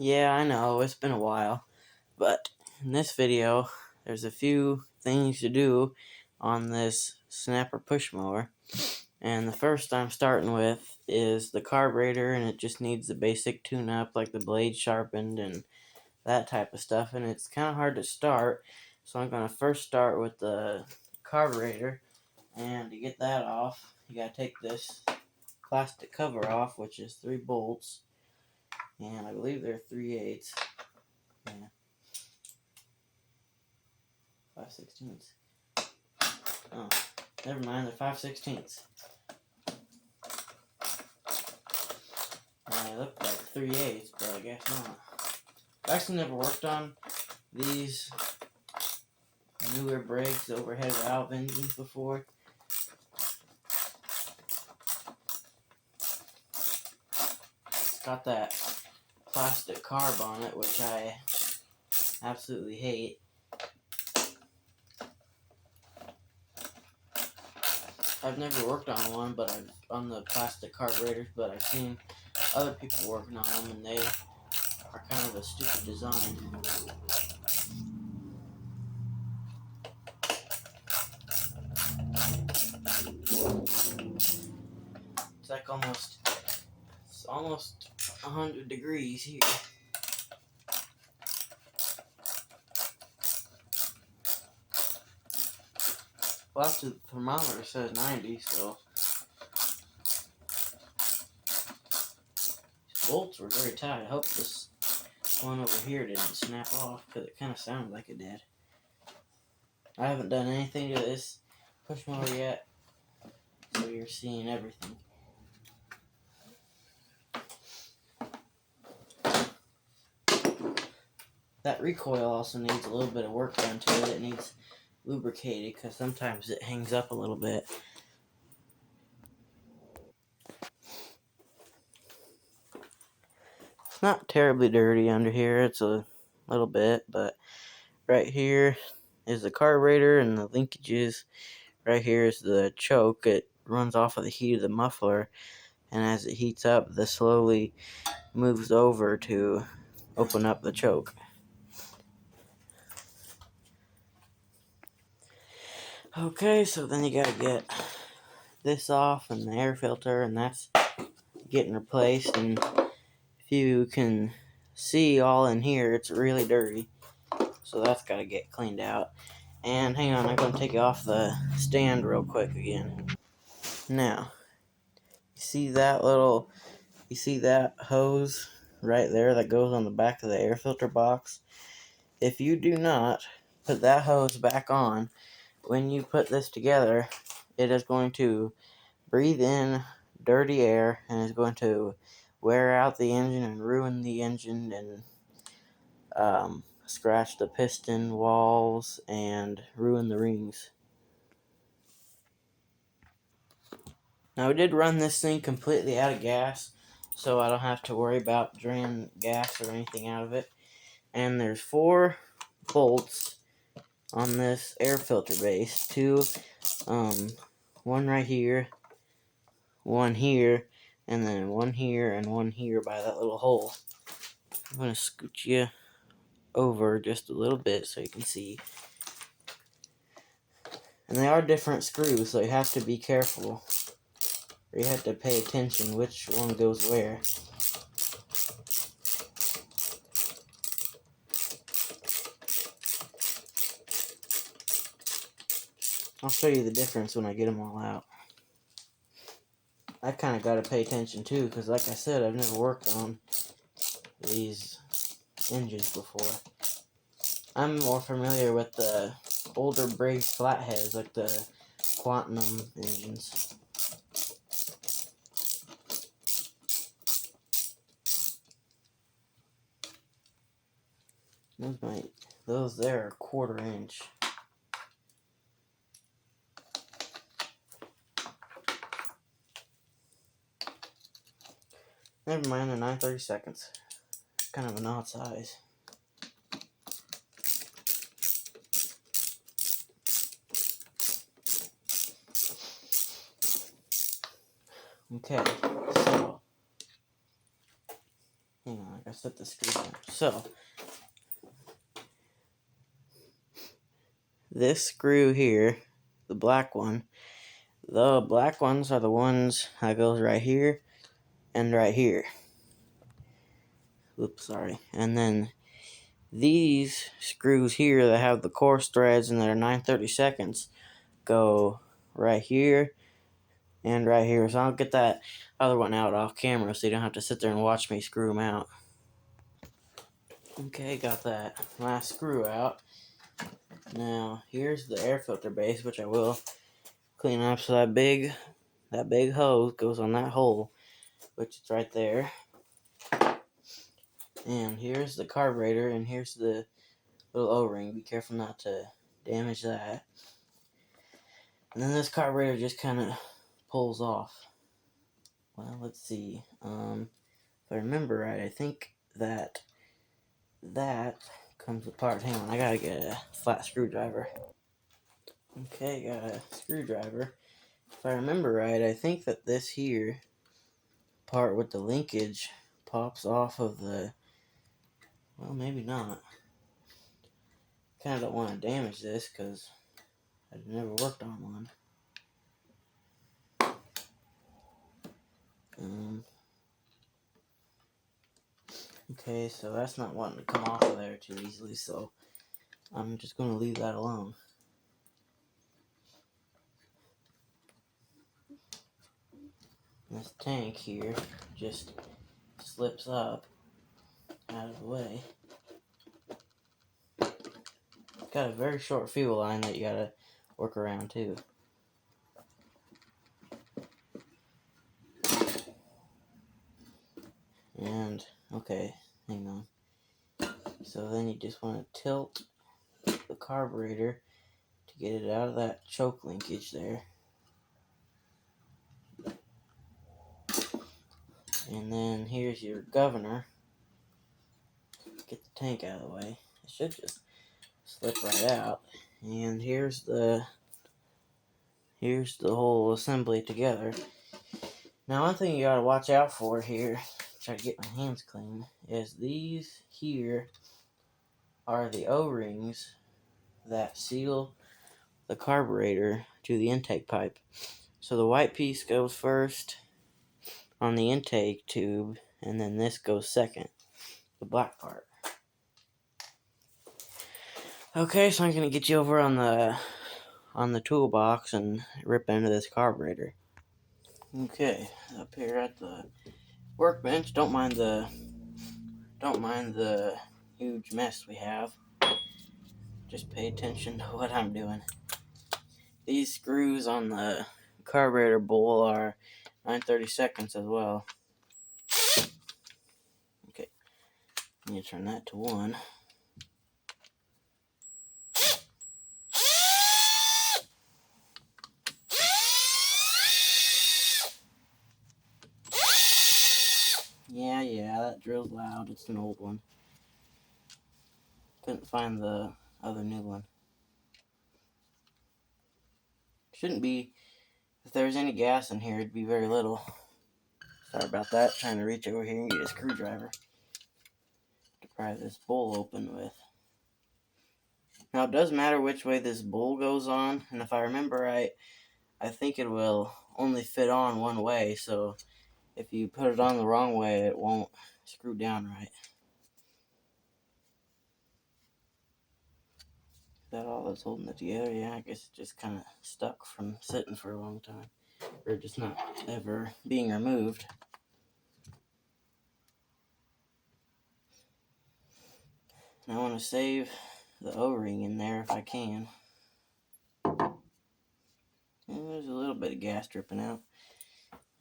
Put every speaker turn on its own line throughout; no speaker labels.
Yeah, I know, it's been a while, but in this video, there's a few things to do on this snapper push mower. And the first I'm starting with is the carburetor, and it just needs the basic tune-up, like the blade sharpened and that type of stuff, and it's kind of hard to start, so I'm going to first start with the carburetor. And to get that off, you got to take this plastic cover off, which is 3 bolts, and I believe they're 3/8. Yeah. 5/16. Oh, never mind, they're 5/16. They look like 3/8, but I guess not. I've actually never worked on these newer brakes, overhead valve engines before. It's got that plastic carb on it, which I absolutely hate. I've never worked on one, but on the plastic carburetors, but I've seen other people working on them, and they are kind of a stupid design. It's like almost 100 degrees here. Well, after the thermometer says 90, so these bolts were very tight. I hope this one over here didn't snap off, because it kind of sounded like it did. I haven't done anything to this push mower yet, so you're seeing everything. That recoil also needs a little bit of work done to it. It needs lubricated, because sometimes it hangs up a little bit. It's not terribly dirty under here. It's a little bit, but right here is the carburetor and the linkages. Right here is the choke. It runs off of the heat of the muffler, and as it heats up, this slowly moves over to open up the choke. Okay, so then you gotta get this off and the air filter, and that's getting replaced. And if you can see all in here, it's really dirty, so that's gotta get cleaned out. And hang on, I'm gonna take it off the stand real quick again. Now, you see that hose right there that goes on the back of the air filter box? If you do not put that hose back on, when you put this together, it is going to breathe in dirty air and is going to wear out the engine and ruin the engine and scratch the piston walls and ruin the rings. Now, we did run this thing completely out of gas, so I don't have to worry about draining gas or anything out of it. And there's 4 bolts on this air filter base. 2, one right here, one here, and then one here and one here by that little hole. I'm going to scoot you over just a little bit so you can see. And they are different screws, so you have to be careful. Or you have to pay attention which one goes where. I'll show you the difference when I get them all out. I kind of got to pay attention too, because like I said, I've never worked on these engines before. I'm more familiar with the older brake flatheads, like the Quantum engines. Those there are 1/4 inch. Never mind, they're 9/32. Kind of an odd size. Okay, so hang on, I I set the screw down. So, this screw here, the black one, the black ones are the ones that goes right here and right here. Oops, sorry. And then these screws here that have the coarse threads and that are 9/32 go right here and right here. So I'll get that other one out off camera so you don't have to sit there and watch me screw them out. Okay, got that last screw out. Now here's the air filter base, which I will clean up. So that big hose goes on that hole, which is right there. And here's the carburetor, and here's the little O-ring. Be careful not to damage that. And then this carburetor just kind of pulls off. Well, let's see. If I remember right, I think that comes apart. Hang on, I gotta get a flat screwdriver. Okay, got a screwdriver. If I remember right, I think that this here part with the linkage pops off of the, well, maybe not. Kind of don't want to damage this because I've never worked on one. Okay, so that's not wanting to come off of there too easily, so I'm just going to leave that alone. This tank here just slips up out of the way. It's got a very short fuel line that you gotta work around too. And, okay, hang on. So then you just want to tilt the carburetor to get it out of that choke linkage there. And then here's your governor. Get the tank out of the way. It should just slip right out. And here's the whole assembly together. Now, one thing you gotta watch out for here, try to get my hands clean, is these here are the O-rings that seal the carburetor to the intake pipe. So the white piece goes first on the intake tube, and then this goes second, the black part. Okay, so I'm gonna get you over on the toolbox and rip into this carburetor. Okay, up here at the workbench, don't mind the huge mess we have. Just pay attention to what I'm doing. These screws on the carburetor bowl are 9/32 as well. Okay, I'm gonna turn that to 1. Yeah, that drill's loud. It's an old one. Couldn't find the other new one. Shouldn't be, if there's any gas in here, it'd be very little. Sorry about that, trying to reach over here and get a screwdriver to pry this bowl open with. Now, it does matter which way this bowl goes on, and if I remember right, I think it will only fit on one way, so if you put it on the wrong way, it won't screw down right. Is that all that's holding it together? Yeah, I guess it just kind of stuck from sitting for a long time, or just not ever being removed. And I want to save the O-ring in there if I can. And there's a little bit of gas dripping out.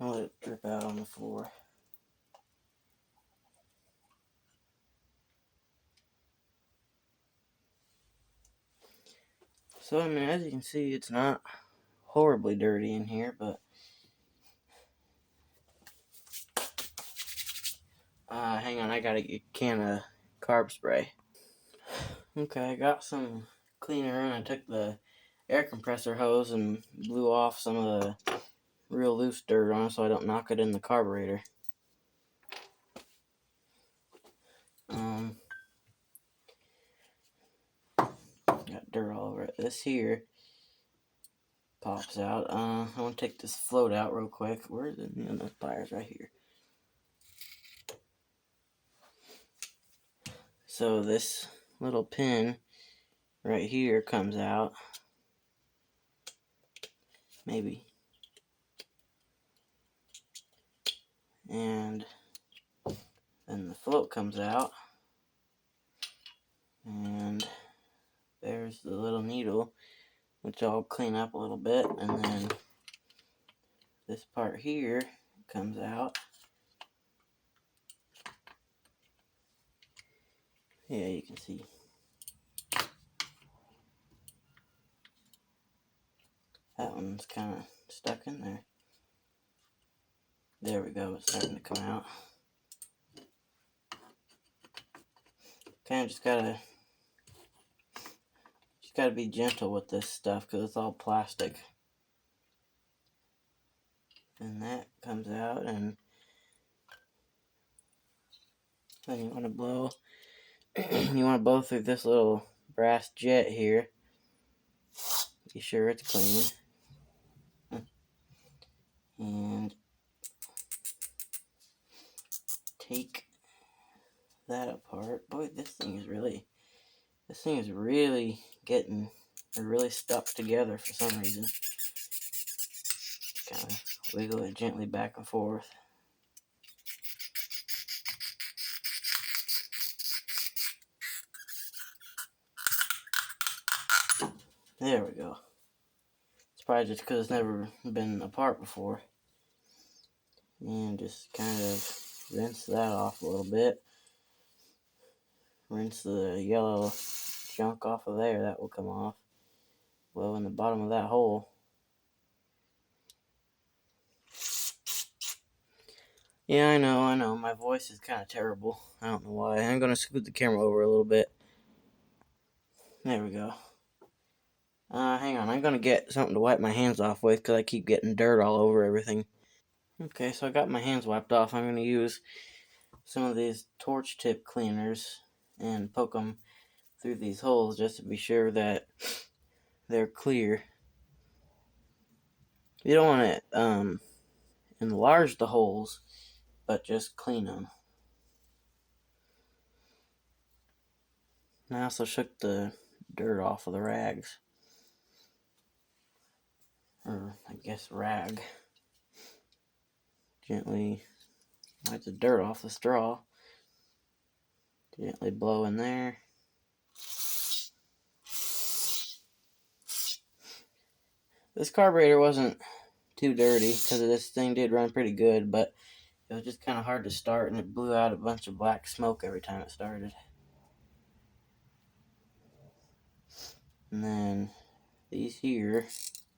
I'll let it drip out on the floor. So, I mean, as you can see, it's not horribly dirty in here, but hang on, I gotta get a can of carb spray. Okay, I got some cleaner and I took the air compressor hose and blew off some of the real loose dirt on it so I don't knock it in the carburetor. got dirt all over it. This here pops out. I want to take this float out real quick. Where's the those pliers? Right here. So this little pin right here comes out. Maybe. And then the float comes out. And there's the little needle, which I'll clean up a little bit. And then this part here comes out. Yeah, you can see. That one's kind of stuck in there. There we go, it's starting to come out. Kind of just gotta be gentle with this stuff because it's all plastic. And that comes out, and then you want to blow. You want to blow through this little brass jet here. Be sure it's clean. And take that apart. Boy, this thing is really getting really stuck together for some reason. Kind of wiggle it gently back and forth. There we go. It's probably just because it's never been apart before. And just kind of rinse that off a little bit. Rinse the yellow junk off of there. That will come off. Well, in the bottom of that hole. Yeah, I know. My voice is kind of terrible. I don't know why. I'm going to scoot the camera over a little bit. There we go. Hang on. I'm going to get something to wipe my hands off with because I keep getting dirt all over everything. Okay, so I got my hands wiped off. I'm going to use some of these torch tip cleaners and poke them through these holes just to be sure that they're clear. You don't want to enlarge the holes, but just clean them. And I also shook the dirt off of the rags. Or, I guess, rag. Gently wipe the dirt off the straw. Gently blow in there. This carburetor wasn't too dirty because this thing did run pretty good, but it was just kind of hard to start, and it blew out a bunch of black smoke every time it started. And then these here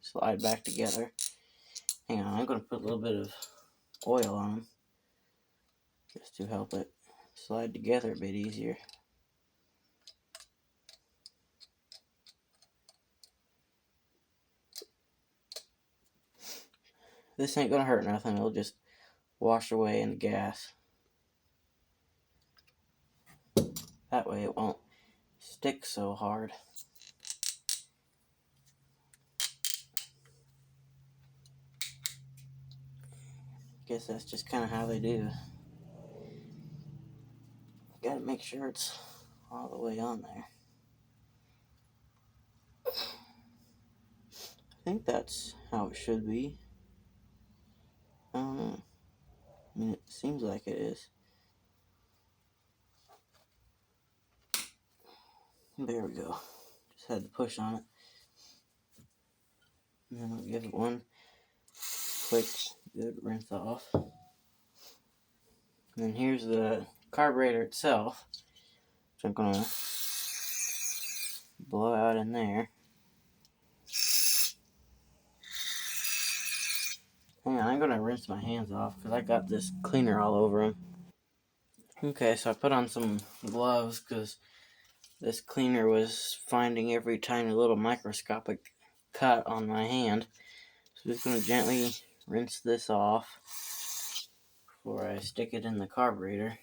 slide back together. Hang on, I'm going to put a little bit of oil on them just to help it slide together a bit easier. This ain't going to hurt nothing. It'll just wash away in the gas. That way it won't stick so hard. Guess that's just kind of how they do. Gotta make sure it's all the way on there. I think that's how it should be. I don't know. I mean, it seems like it is. There we go. Just had to push on it. And then I'll give it one quick good rinse off. And then here's the carburetor itself, which I'm gonna blow out in there. Hang on, I'm gonna rinse my hands off because I got this cleaner all over them. Okay, so I put on some gloves because this cleaner was finding every tiny little microscopic cut on my hand. So I'm just going to gently rinse this off before I stick it in the carburetor.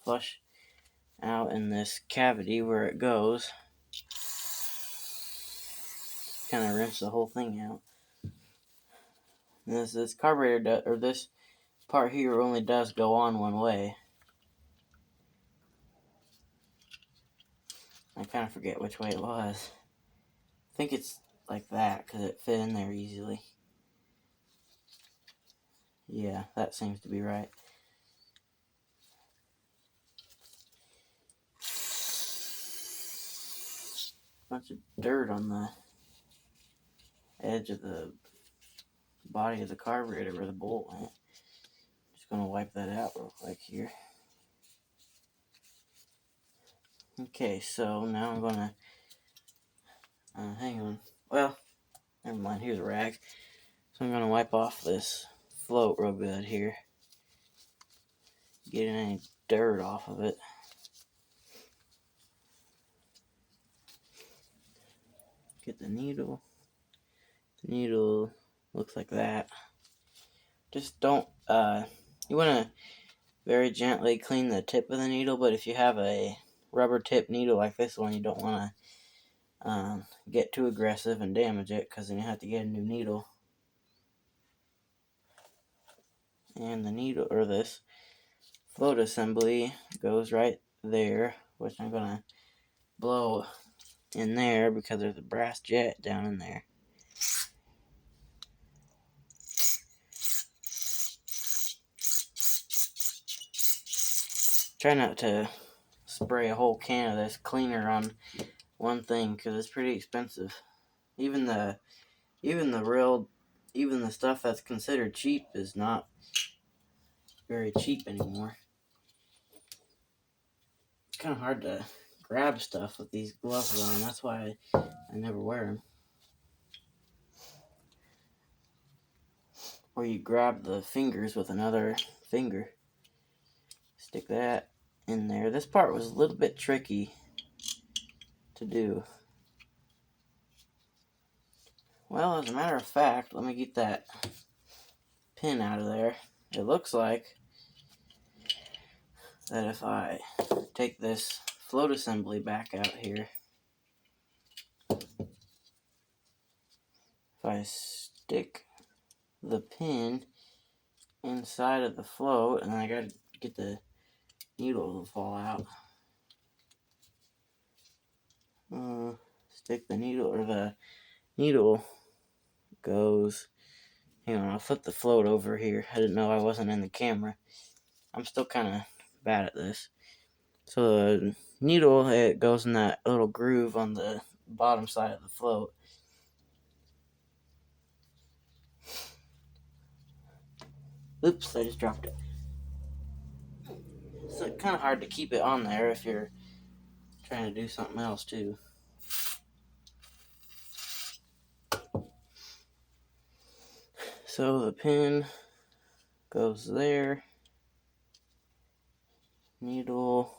Flush out in this cavity where it goes. kind of rinse the whole thing out. And this carburetor, or this part here only does go on one way. I kind of forget which way it was. I think it's like that because it fit in there easily. Yeah, that seems to be right. Bunch of dirt on the edge of the body of the carburetor where the bolt went. Just gonna wipe that out real quick here. Okay, so now I'm gonna hang on. Well, never mind. Here's a rag. So I'm gonna wipe off this float real good here. Get any dirt off of it. Get the needle. The needle looks like that. Just don't, you want to very gently clean the tip of the needle, but if you have a rubber tip needle like this one, you don't want to get too aggressive and damage it, because then you have to get a new needle. And the needle, or this float assembly, goes right there, which I'm going to blow in there because there's a brass jet down in there. Try not to spray a whole can of this cleaner on one thing because it's pretty expensive. Even the stuff that's considered cheap is not very cheap anymore. It's kind of hard to grab stuff with these gloves on. That's why I never wear them. Or you grab the fingers with another finger. Stick that in there. This part was a little bit tricky to do. Well, as a matter of fact, let me get that pin out of there. It looks like that if I take this float assembly back out here, if I stick the pin inside of the float, and I gotta get the needle to fall out. Stick the needle, or the needle goes. Hang on, I'll flip the float over here. I didn't know I wasn't in the camera. I'm still kind of bad at this. So the needle, it goes in that little groove on the bottom side of the float. Oops, I just dropped it. So it's kind of hard to keep it on there if you're trying to do something else too. So the pin goes there. Needle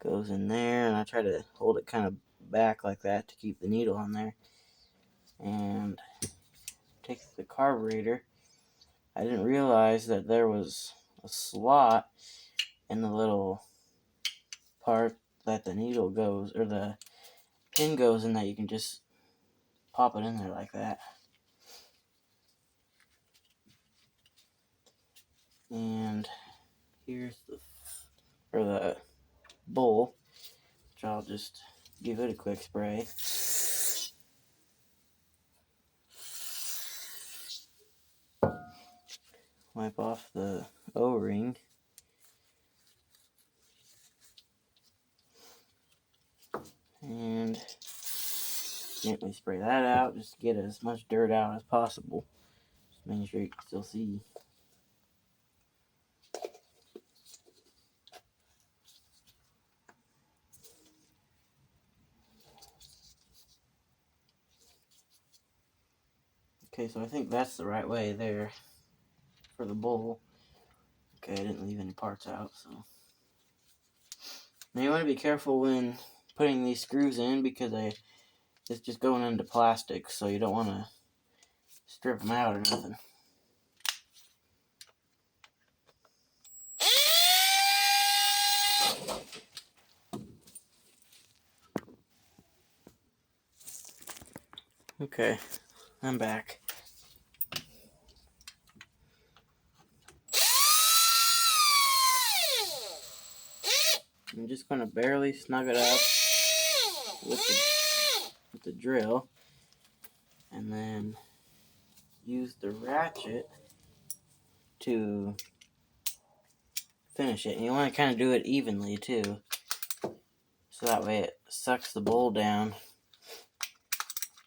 goes in there, and I try to hold it kind of back like that to keep the needle on there. And take the carburetor. I didn't realize that there was a slot in the little part that the needle goes, or the pin goes in, that you can just pop it in there like that. And here's the bowl, which I'll just give it a quick spray. Wipe off the O-ring. And gently spray that out, just to get as much dirt out as possible. Just making sure you can still see. Okay, so I think that's the right way there for the bowl. Okay, I didn't leave any parts out, so. Now you want to be careful when putting these screws in, because it's just going into plastic, so you don't want to strip them out or nothing. Okay, I'm back. I'm just going to barely snug it up with the drill, and then use the ratchet to finish it. And you want to kind of do it evenly too, so that way it sucks the bowl down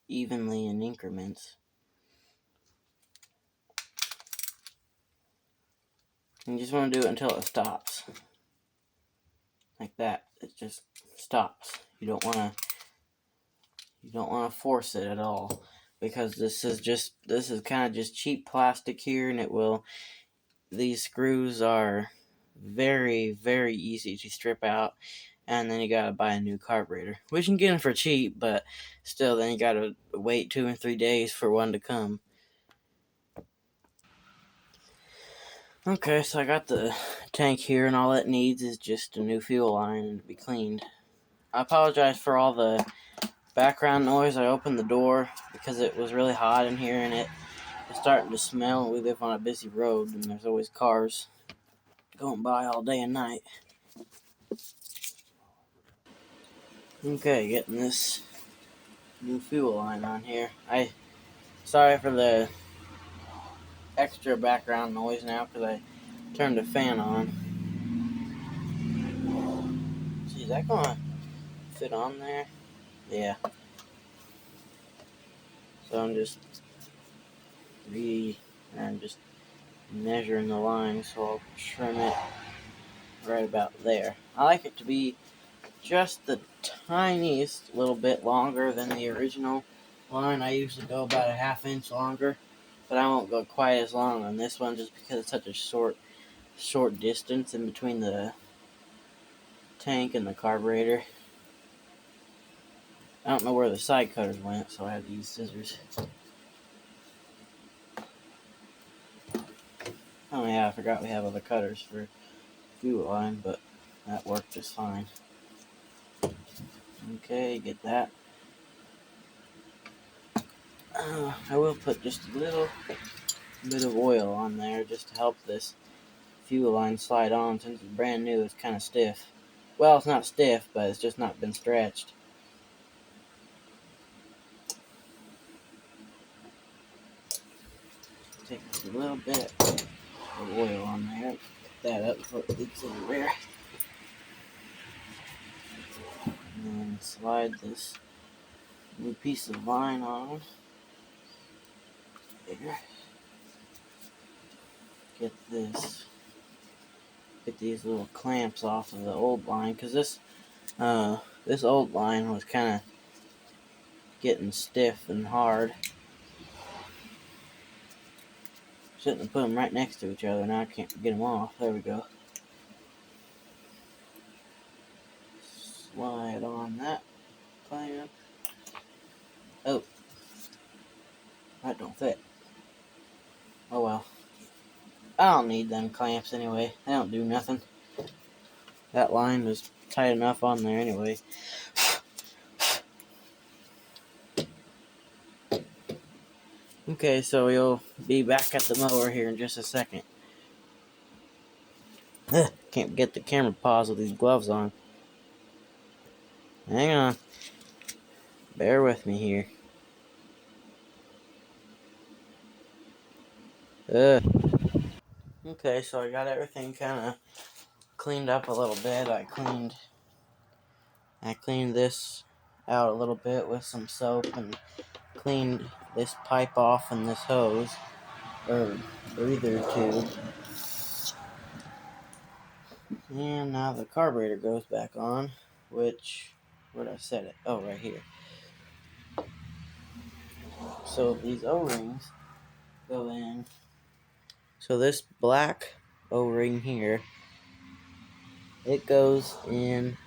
evenly in increments. And you just want to do it until it stops. Like that. It just stops. You don't want to force it at all, because this is kind of just cheap plastic here, and these screws are very, very easy to strip out, and then you gotta buy a new carburetor, which you can get them for cheap, but still, then you gotta wait 2 and 3 days for one to come. Okay, so I got the tank here, and all it needs is just a new fuel line and to be cleaned. I apologize for all the background noise. I opened the door because it was really hot in here, and it was starting to smell. We live on a busy road, and there's always cars going by all day and night. Okay, getting this new fuel line on here. Sorry for the extra background noise now, because I turned the fan on. See, is that gonna fit on there? Yeah. So I'm just measuring the line, so I'll trim it right about there. I like it to be just the tiniest little bit longer than the original line. I usually go about a ½ inch longer, but I won't go quite as long on this one just because it's such a short distance in between the tank and the carburetor. I don't know where the side cutters went, so I had to use scissors. Oh yeah, I forgot we have other cutters for fuel line, but that worked just fine. Okay, get that. I will put just a little bit of oil on there just to help this fuel line slide on. Since it's brand new, it's kind of stiff. Well, it's not stiff, but it's just not been stretched. Take a little bit of oil on there. Get that up before it leaks everywhere. And then slide this new piece of line on. There. Get these little clamps off of the old line, because this old line was kind of getting stiff and hard. Shouldn't have put them right next to each other. Now I can't get them off. There we go. Slide on that clamp. Oh, that don't fit. Oh well. I don't need them clamps anyway. They don't do nothing. That line was tight enough on there anyway. Okay, so we'll be back at the mower here in just a second. Can't get the camera paused with these gloves on. Hang on. Bear with me here. Okay, so I got everything kind of cleaned up a little bit. I cleaned this out a little bit with some soap and cleaned this pipe off and this hose or breather tube. And now the carburetor goes back on, which, where did I set it? Oh, right here. So these O-rings go in. So this black O-ring here, it goes in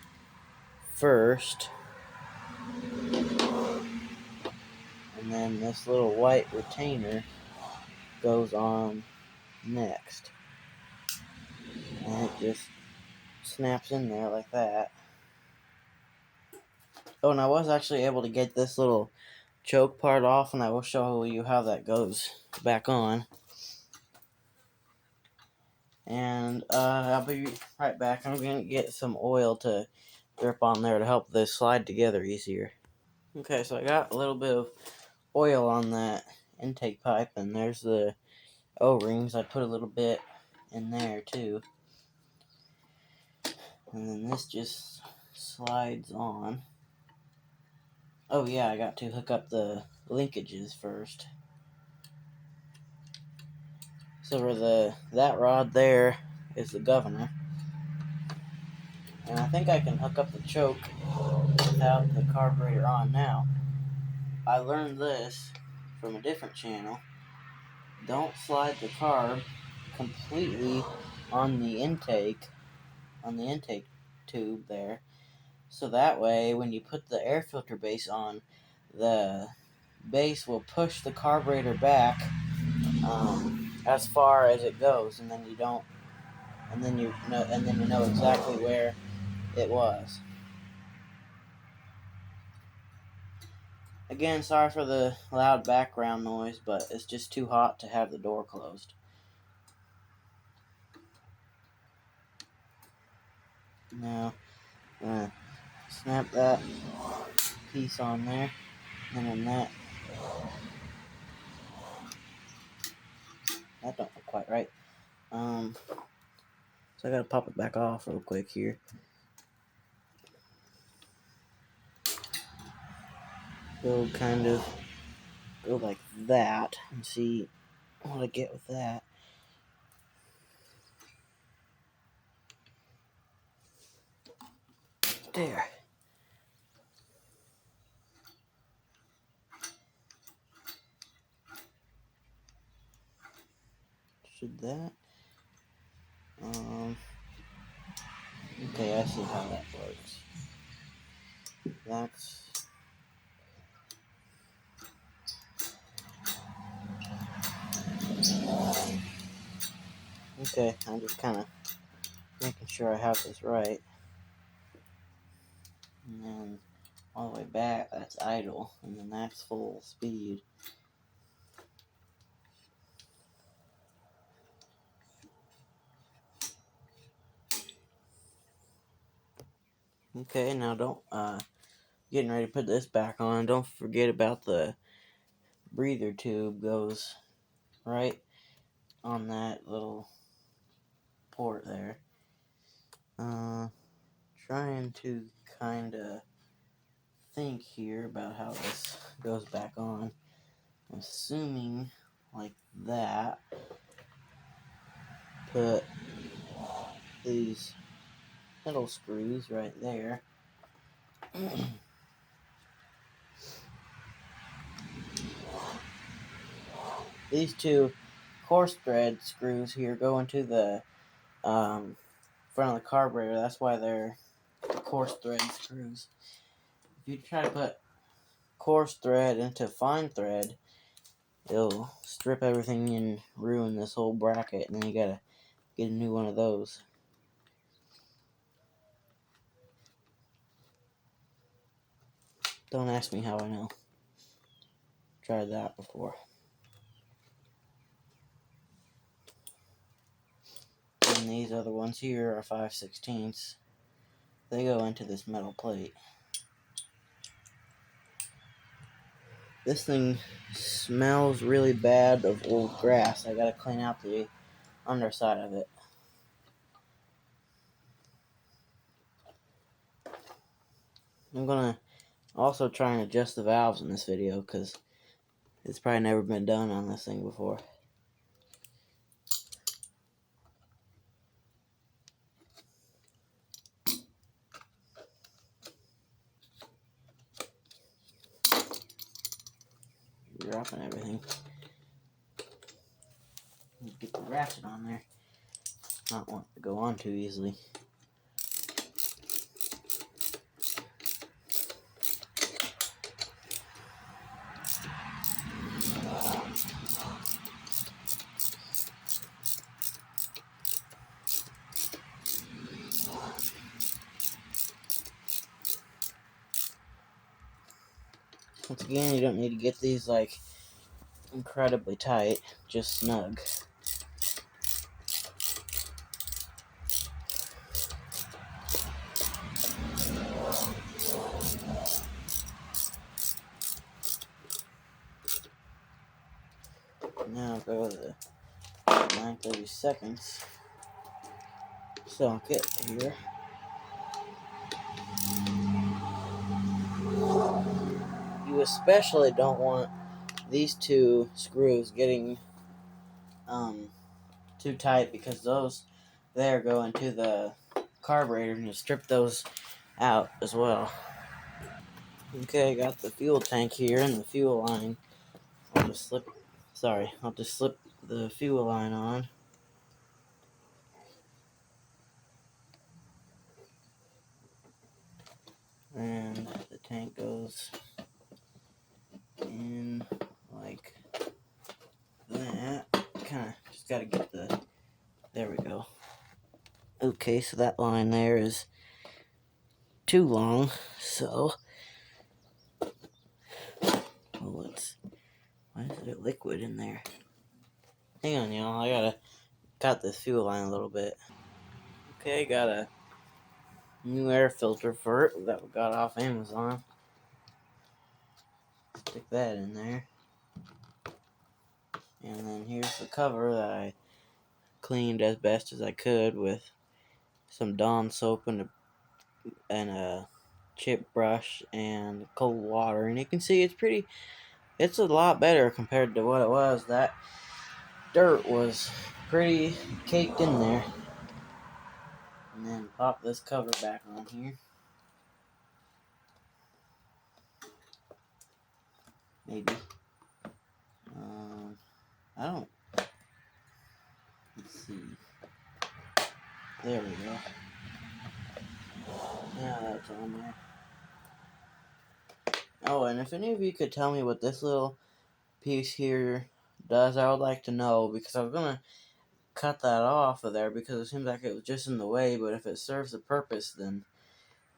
first, and then this little white retainer goes on next, and it just snaps in there like that. Oh, and I was actually able to get this little choke part off, and I will show you how that goes back on. And I'll be right back. I'm going to get some oil to drip on there to help this slide together easier. Okay, so I got a little bit of oil on that intake pipe, and there's the O-rings. I put a little bit in there too. And then this just slides on. Oh yeah, I got to hook up the linkages first. So for that rod there is the governor. And I think I can hook up the choke without the carburetor on now. I learned this from a different channel. Don't slide the carb completely on the intake tube there. So that way when you put the air filter base on, the base will push the carburetor back as far as it goes, and then you know exactly where it was. Again, sorry for the loud background noise, but it's just too hot to have the door closed. Now, I'm gonna snap that piece on there, and then that don't look quite right. So I gotta pop it back off real quick here. Go like that and see what I get with that. There. Should that? Okay, I see how that works. That's okay. I'm just kind of making sure I have this right. And then all the way back, that's idle, and then that's full speed. Okay, now getting ready to put this back on. Don't forget about the breather tube goes right on that little port there. Trying to kind of think here about how this goes back on. Assuming like that. Put these middle screws right there. These two coarse thread screws here go into the front of the carburetor. That's why they're coarse thread screws. If you try to put coarse thread into fine thread, it'll strip everything and ruin this whole bracket, and then you gotta get a new one of those. Don't ask me how I know. Tried that before. And these other ones here are 5/16. They go into this metal plate. This thing smells really bad of old grass. I gotta clean out the underside of it. I'm gonna also try and adjust the valves in this video because it's probably never been done on this thing before. Dropping everything. Get the ratchet on there. Not want to go on too easily. Once again, you don't need to get these like incredibly tight, just snug. Now go to the 9/32 socket here. You especially don't want these two screws getting too tight, because those there go into the carburetor and you strip those out as well. Okay, got the fuel tank here and the fuel line. I'll just slip the fuel line on. And the tank goes in like that. Kind of just got to get there we go. Okay, so that line there is too long, so why is there liquid in there? Hang on, y'all, I gotta cut this fuel line a little bit. Okay, got a new air filter for it that we got off Amazon. Stick that in there. And then here's the cover that I cleaned as best as I could with some Dawn soap and a chip brush and cold water. And you can see it's a lot better compared to what it was. That dirt was pretty caked in there. And then pop this cover back on here. Maybe. I don't. Let's see. There we go. Now that's on there. Oh, and if any of you could tell me what this little piece here does, I would like to know, because I was gonna cut that off of there because it seems like it was just in the way. But if it serves a purpose, then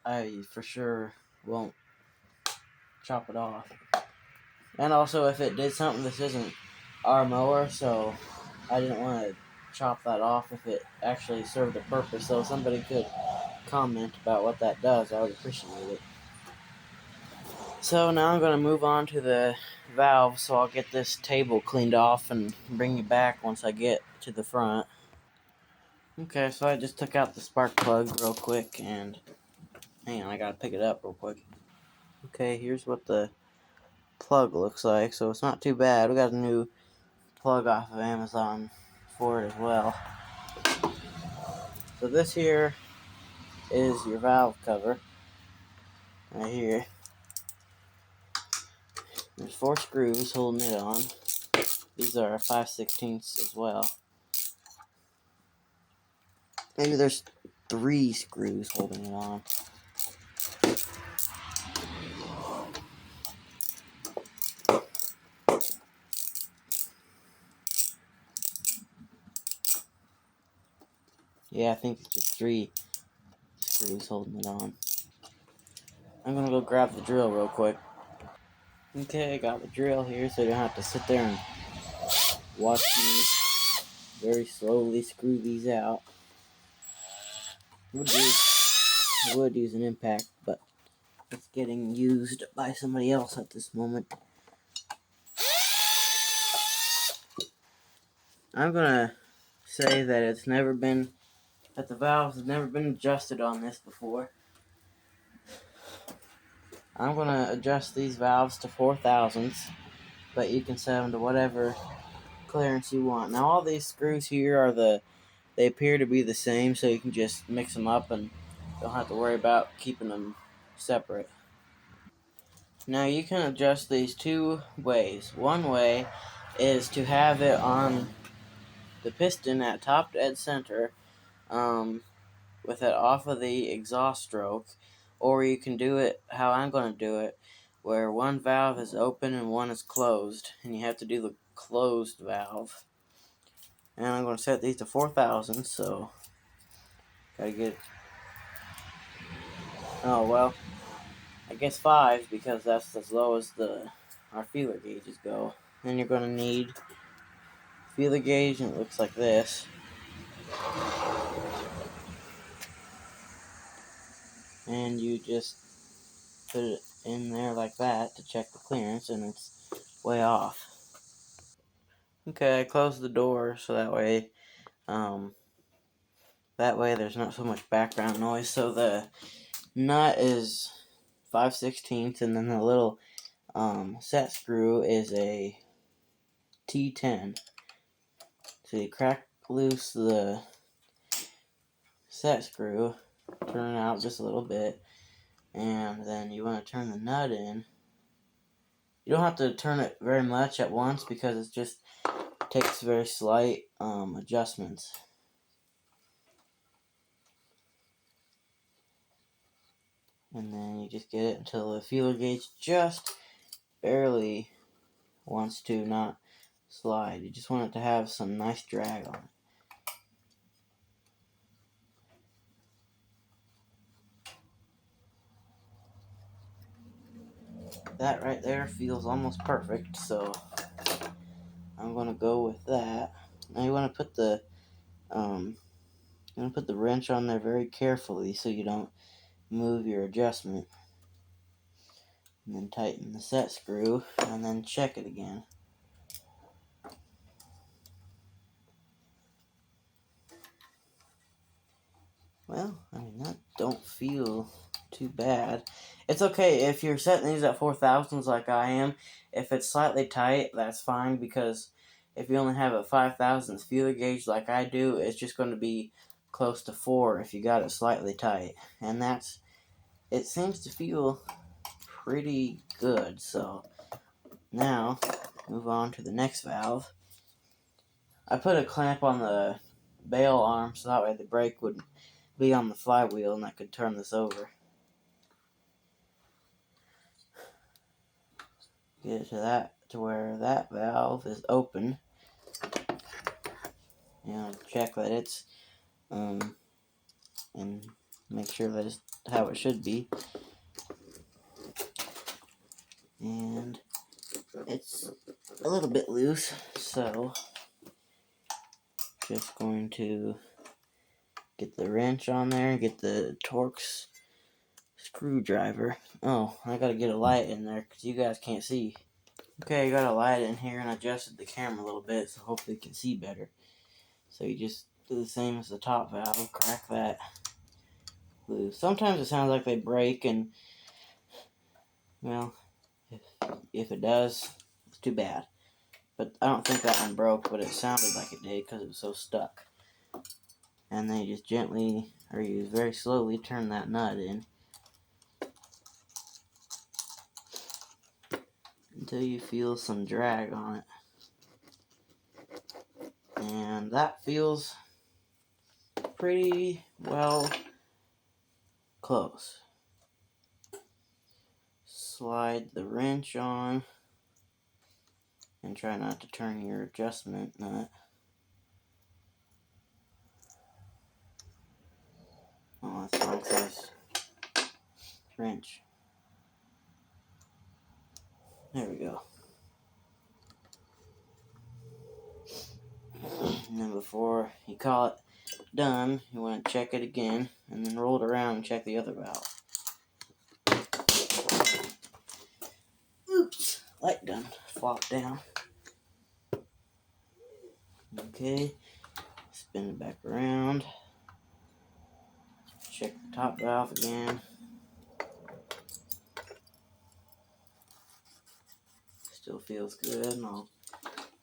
I for sure won't chop it off. And also, if it did something, this isn't our mower, so I didn't want to chop that off if it actually served a purpose. So if somebody could comment about what that does, I would appreciate it. So now I'm going to move on to the valve, so I'll get this table cleaned off and bring you back once I get to the front. Okay, so I just took out the spark plug real quick, and hang on, I gotta pick it up real quick. Okay, here's what the plug looks like, so it's not too bad. We got a new plug off of Amazon for it as well. So this here is your valve cover, right here. There's 4 screws holding it on. These are 5/16 as well. Maybe there's 3 screws holding it on. Yeah, I think it's just 3 screws holding it on. I'm gonna go grab the drill real quick. Okay, I got the drill here, so you don't have to sit there and watch me very slowly screw these out. I would use an impact, but it's getting used by somebody else at this moment. I'm gonna say that the valves have never been adjusted on this before. I'm gonna adjust these valves to 4/1000s, but you can set them to whatever clearance you want. Now all these screws here they appear to be the same, so you can just mix them up and don't have to worry about keeping them separate. Now you can adjust these 2 ways. One way is to have it on the piston at top dead center, with it off of the exhaust stroke, or you can do it how I'm going to do it, where one valve is open and one is closed, and you have to do the closed valve. And I'm going to set these to 4/1000, so gotta get. Oh well. I guess 5 because that's as low as our feeler gauges go. Then you're going to need feeler gauge, and it looks like this. And you just put it in there like that to check the clearance, and it's way off. Okay, I closed the door so that way there's not so much background noise. So the nut is 5/16, and then the little set screw is a T10. So you crack loose the set screw, turn it out just a little bit, and then you want to turn the nut in. You don't have to turn it very much at once because it just takes very slight adjustments. And then you just get it until the feeler gauge just barely wants to not slide. You just want it to have some nice drag on it. That right there feels almost perfect, so I'm going to go with that. Now you want to put the wrench on there very carefully so you don't move your adjustment. And then tighten the set screw, and then check it again. Well, I mean, that don't feel too bad. It's okay if you're setting these at 4,000s like I am. If it's slightly tight, that's fine, because if you only have a 5,000s feeler gauge like I do, it's just going to be close to 4 if you got it slightly tight. And it seems to feel pretty good. So now, move on to the next valve. I put a clamp on the bail arm so that way the brake would be on the flywheel and I could turn this over. Get it to where that valve is open. And check that it's and make sure that it's how it should be. And it's a little bit loose, so just going to get the wrench on there, get the Torx screwdriver. Oh, I gotta get a light in there because you guys can't see. Okay, I got a light in here and adjusted the camera a little bit so hopefully you can see better. So you just do the same as the top valve, crack that loose. Sometimes it sounds like they break, and well, if it does, it's too bad. But I don't think that one broke, but it sounded like it did because it was so stuck. And then you just gently, or you very slowly turn that nut in until you feel some drag on it. And that feels pretty well close. Slide the wrench on and try not to turn your adjustment nut. Oh, that's the wrong size wrench. There we go. And then before you call it done, you want to check it again, and then roll it around and check the other valve. Oops, light done flopped down. Okay, spin it back around. Check the top valve again. Still feels good, and I'll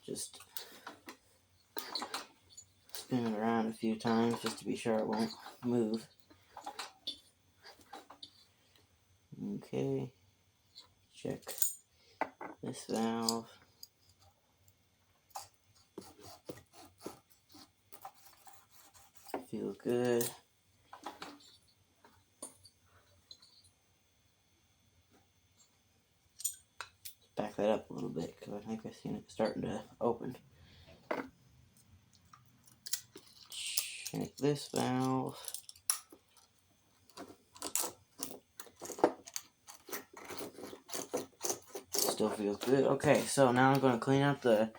just spin it around a few times just to be sure it won't move. Okay, check this valve. Feels good. Back that up a little bit because I think I've seen it starting to open. Check this valve. still feels good. Okay, so now I'm going to clean out the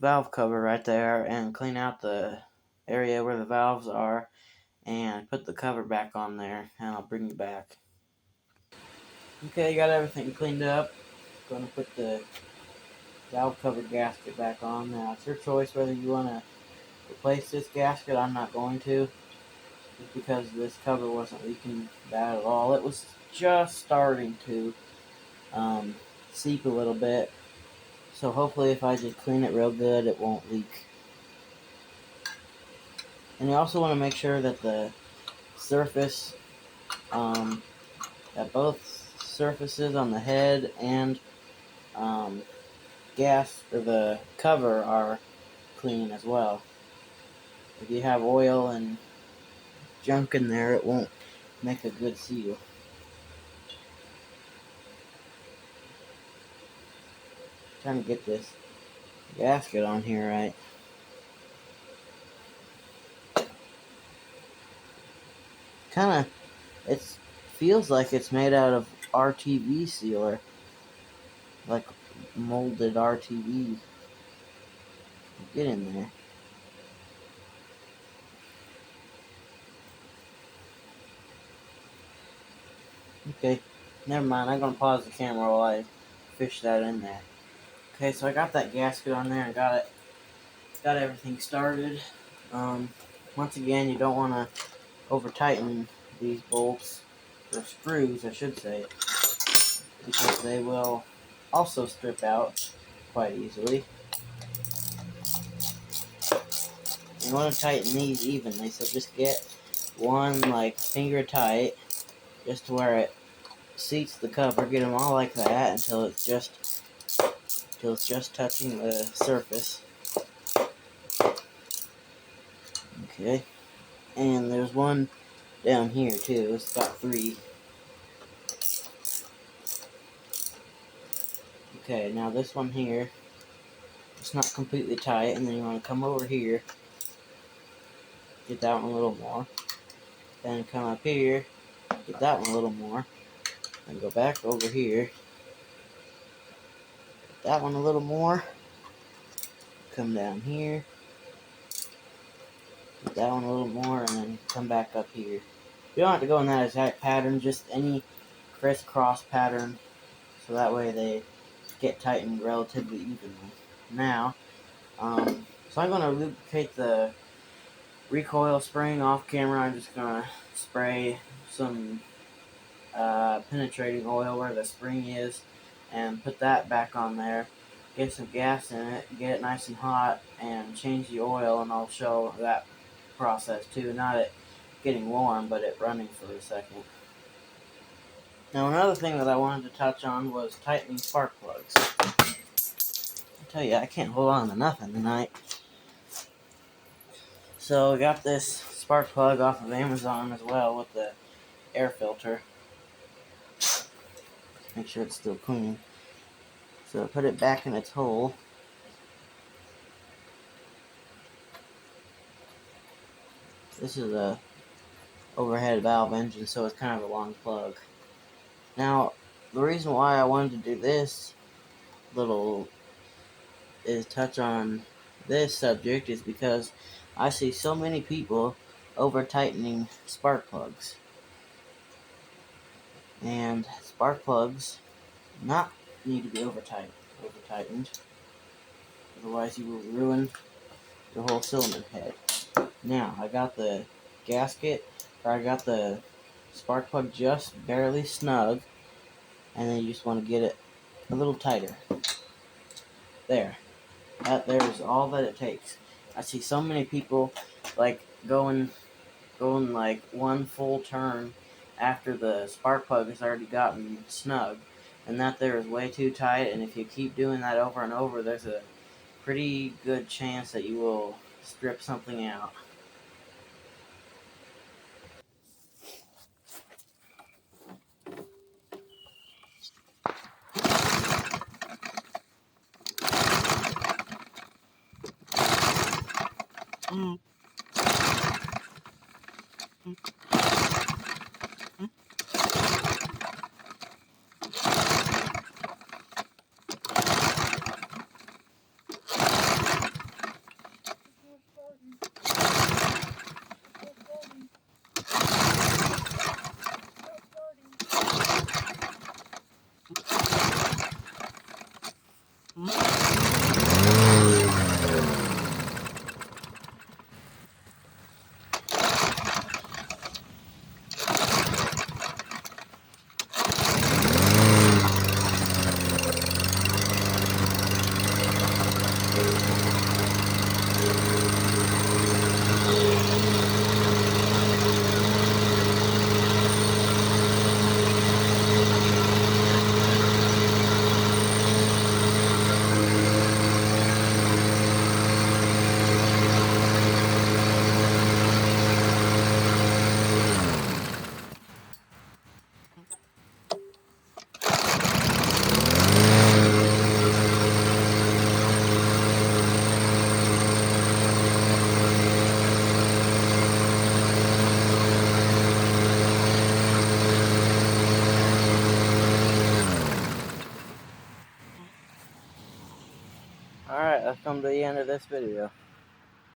valve cover right there and clean out the area where the valves are and put the cover back on there, and I'll bring you back. Okay, got everything cleaned up. Going to put the valve cover gasket back on. Now it's your choice whether you want to replace this gasket. I'm not going to, just because this cover wasn't leaking bad at all. It was just starting to seep a little bit, so hopefully if I just clean it real good, it won't leak. And you also want to make sure that the surface, that both surfaces on the head and gas or the cover are clean as well. If you have oil and junk in there, it won't make a good seal. Trying to get this gasket on here right. Kind of, it feels like it's made out of RTV sealer, like molded RTV. Get in there. Okay, never mind. I'm gonna pause the camera while I fish that in there. Okay, so I got that gasket on there and got everything started. Once again, you don't want to over tighten these bolts, or screws, I should say, because they will also strip out quite easily. You want to tighten these evenly, so just get one like finger tight, just to where it seats the cover. Get them all like that until it's just touching the surface. Okay, and there's one down here too. It's got 3. Okay, now this one here, it's not completely tight, and then you want to come over here, get that one a little more, then come up here, get that one a little more, and go back over here, get that one a little more, come down here, get that one a little more, and then come back up here. You don't have to go in that exact pattern, just any crisscross pattern, so that way they get tightened relatively evenly. Now, so I'm going to lubricate the recoil spring off camera. I'm just going to spray some penetrating oil where the spring is and put that back on there. Get some gas in it, get it nice and hot, and change the oil, and I'll show that process too. Not it getting warm, but it running for a second. Now another thing that I wanted to touch on was tightening spark plugs. I tell you, I can't hold on to nothing tonight. So I got this spark plug off of Amazon as well with the air filter. Make sure it's still clean. So I put it back in its hole. This is a overhead valve engine, so it's kind of a long plug. Now, the reason why I wanted to do this little touch on this subject is because I see so many people over tightening spark plugs. And spark plugs not need to be over tightened. Otherwise you will ruin the whole cylinder head. Now, I got the gasket, or I got the spark plug just barely snug, and then you just want to get it a little tighter. There. That there is all that it takes. I see so many people like going like one full turn after the spark plug has already gotten snug, and that there is way too tight, and if you keep doing that over and over, there's a pretty good chance that you will strip something out. I've come to the end of this video.